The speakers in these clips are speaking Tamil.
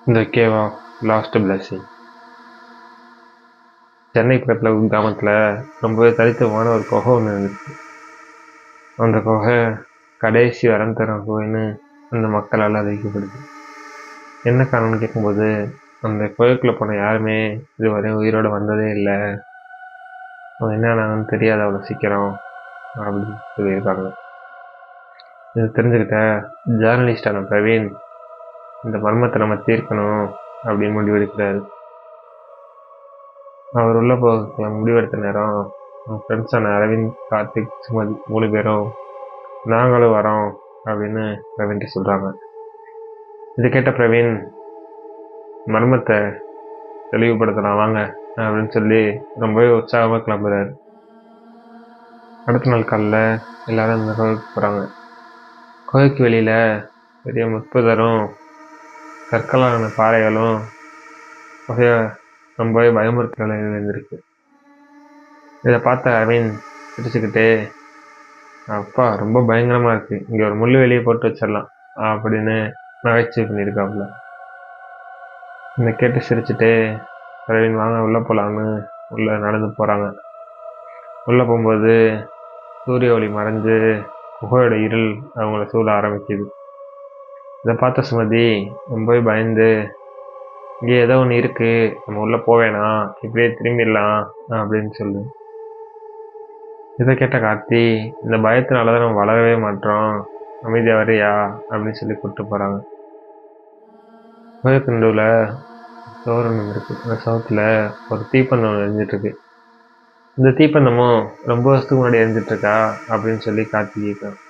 இந்த cave of lost blessing. Chennai பக்கத்தில் ஒரு கிராமத்தில் ரொம்பவே தனித்துவமான ஒரு குகை ஒன்று இருந்துச்சு. அந்த குகை கடைசி வரம் தரும் குகைன்னு அந்த மக்களால் அறிவிக்கப்படுது. என்ன காரணம்னு கேட்கும்போது, அந்த குகைக்குள்ளே போன யாருமே இதுவரை உயிரோடு வந்ததே இல்லை, அவங்க என்ன ஆனாங்கன்னு தெரியாது அவ்வளோ சீக்கிரம் அப்படின்னு சொல்லியிருக்காங்க. இது தெரிஞ்சுக்கிட்ட ஜேர்னலிஸ்டான பிரவீன் இந்த மர்மத்தை நம்ம தீர்க்கணும் அப்படின்னு முடிவெடுக்கிறாரு. அவர் உள்ள போக முடிவெடுத்த நேரம் ஃப்ரெண்ட்ஸான அரவிந்த், கார்த்திக், சுமதி 3 பேரும் நாங்களும் வரோம் அப்படின்னு பிரவீன்ட்டு சொல்கிறாங்க. இது கேட்ட பிரவீன் மர்மத்தை தெளிவுபடுத்தலாம் வாங்க அப்படின்னு சொல்லி ரொம்பவே உற்சாகமாக கிளம்புறாரு. அடுத்த நாள் காலையில் எல்லாரும் இந்த கோயிலுக்கு போகிறாங்க. கோயிலுக்கு வெளியில் பெரிய முற்புதரும் கற்களான பாறைகளும் ரொம்பவே பயமுறுத்தல இருந்திருக்கு. இதை பார்த்த அரவிந்த் சிரிச்சுக்கிட்டே, அப்பா ரொம்ப பயங்கரமாக இருக்குது, இங்கே ஒரு முள் வெளியே போட்டு வச்சிடலாம் அப்படின்னு நகைச்சுவை பண்ணியிருக்காப்புல. இந்த கேட்டு சிரிச்சுட்டே அரவிந்த் வாங்க உள்ளே போகலான்னு உள்ளே நடந்து போகிறாங்க. உள்ளே போகும்போது சூரிய ஒளி மறைஞ்சு குகையோட இருள் அவங்கள சூழ ஆரம்பிக்குது. இதை பார்த்த சுமதி ரொம்பவே பயந்து, இங்கே ஏதோ ஒன்று இருக்குது, நம்ம உள்ளே போவேணாம், இப்படியே திரும்பிடலாம் அப்படின்னு சொல்லு. இதை கேட்ட கார்த்தி, இந்த பயத்தினால தான் நம்ம வளரவே மாட்டோம், அமைதியாக வரையா அப்படின்னு சொல்லி கூப்பிட்டு போகிறாங்க. கோயிலுக்கு நடுவில் சோறு ஒன்று இருக்குது. அந்த சோத்தில் ஒரு தீப்பந்தம் ஒன்று எரிஞ்சிட்ருக்கு. இந்த தீப்பந்தமும் ரொம்ப வருஷத்துக்கு முன்னாடி எரிஞ்சிட்ருக்கா அப்படின்னு சொல்லி கார்த்தி கேட்கும்.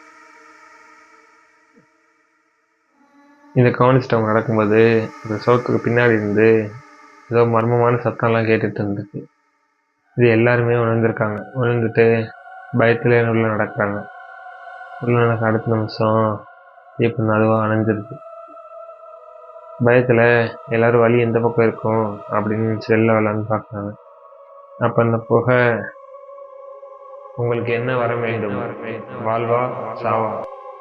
இதை கவனிச்சுட்டு அவங்க நடக்கும்போது அந்த சோத்துக்கு பின்னாடி இருந்து ஏதோ மர்மமான சத்தம்லாம் கேட்டுட்டு இருந்துச்சு. இது எல்லாருமே உணர்ந்துருக்காங்க. உணர்ந்துட்டு பயத்திலே உள்ள நடக்கிறாங்க. உள்ள நடக்க அடுத்த நிமிஷம் தீப்பந்தம் அதுவாக அணைஞ்சிருக்கு. பயத்தில் எல்லாரும் வழி எந்த பக்கம் இருக்கும் அப்படின்னு செல்ல வரலான்னு பார்க்குறாங்க. அப்போ அந்த புகை, உங்களுக்கு என்ன வர வேண்டும், வாழ்வா சாவா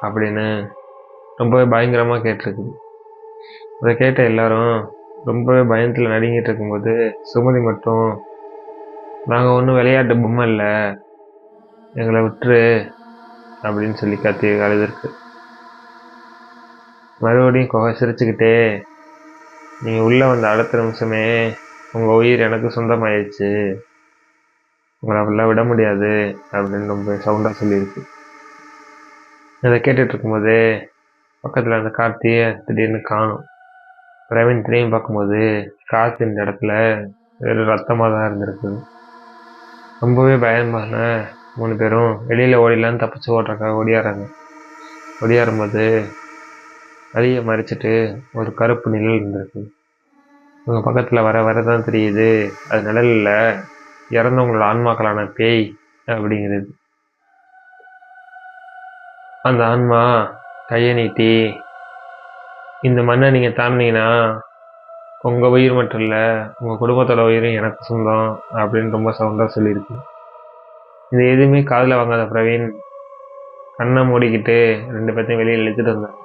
அப்படின்னு ரொம்பவே பயங்கரமாக கேட்டிருக்குது. அதை கேட்ட எல்லாரும் ரொம்பவே பயத்தில் நடுங்கிட்டு இருக்கும்போது சுமதி மட்டும், நாங்கள் ஒன்றும் விளையாட்டு பொம்மை இல்லை, எங்களை விட்டுரு அப்படின்னு சொல்லி கத்தி அழுதுருக்கு. மறுபடியும் குகை சிரிச்சுக்கிட்டே, நீங்கள் உள்ளே வந்த அடுத்த நிமிஷமே உங்கள் உயிர் எனக்கு சொந்தமாயிடுச்சு, உங்களை அப்படிலாம் விட முடியாது அப்படின்னு ரொம்ப சவுண்டாக சொல்லியிருக்கு. இதை கேட்டுட்டு இருக்கும்போதே பக்கத்தில் அந்த கார்த்தியை திடீர்னு காணும். பிரவீன் திரும்பி பார்க்கும்போது கார்த்தின் இடத்துல வெறும் ரத்தமாக தான் இருந்திருக்குது. ரொம்பவே பயமான 3 பேரும் வெளியில் ஓடிலான்னு தப்பிச்சு ஓடுறக்காக ஓடியாரும்போது வழியை மறிச்சிட்டு ஒரு கருப்பு நிழல் இருந்திருக்கு. இவங்க பக்கத்தில் வர தான் தெரியுது, அது நிழல் இல்லை, இறந்தவங்களோட ஆன்மாக்களான பேய் அப்படிங்கிறது. அந்த ஆன்மா கையை நீட்டி, இந்த மண்ணை நீங்கள் தாண்டினீங்கன்னா உங்கள் உயிர் மட்டும் இல்லை, உங்கள் குடும்பத்தோட உயிரும் எனக்கு சொந்தம் அப்படின்னு ரொம்ப சவுண்டாக சொல்லியிருக்கு. இது எதுவுமே காதில் வாங்காத பிரவீன் கண்ணை மூடிக்கிட்டு 2 பேர்த்தையும் வெளியில் இழுத்துட்டு வந்தாங்க.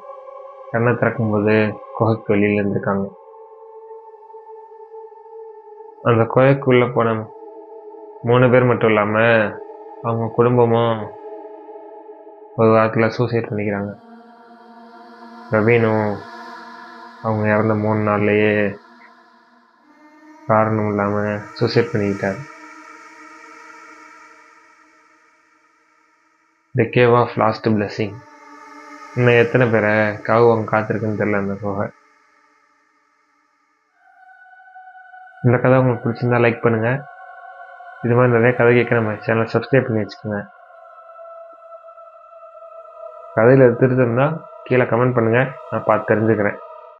கண்ணை திறக்கும்போது குகைக்கு வெளியில் இருந்திருக்காங்க. அந்த குகைக்குள்ளே போன 3 பேர் மட்டும் இல்லாமல் அவங்க குடும்பமும் ஒரு வாரத்தில் சூசைட் பண்ணிக்கிறாங்க. பிரவீனும் அவங்க இறந்த 3 நாள்லேயே காரணம் இல்லாமல் சூசைட் பண்ணிக்கிட்டார். The cave of lost blessing. இன்னும் எத்தனை பேரை அவங்க காத்திருக்குன்னு தெரியல அந்த குகை. இந்த கதை உங்களுக்கு பிடிச்சிருந்தா லைக் பண்ணுங்கள். இது மாதிரி நிறைய கதை கேட்க நம்ம சேனலை சப்ஸ்கிரைப் பண்ணி வச்சுக்கோங்க. கதையில் திருத்தம் இருந்தால் கீழே கமெண்ட் பண்ணுங்கள், நான் பார்த்து தெரிஞ்சுக்கிறேன்.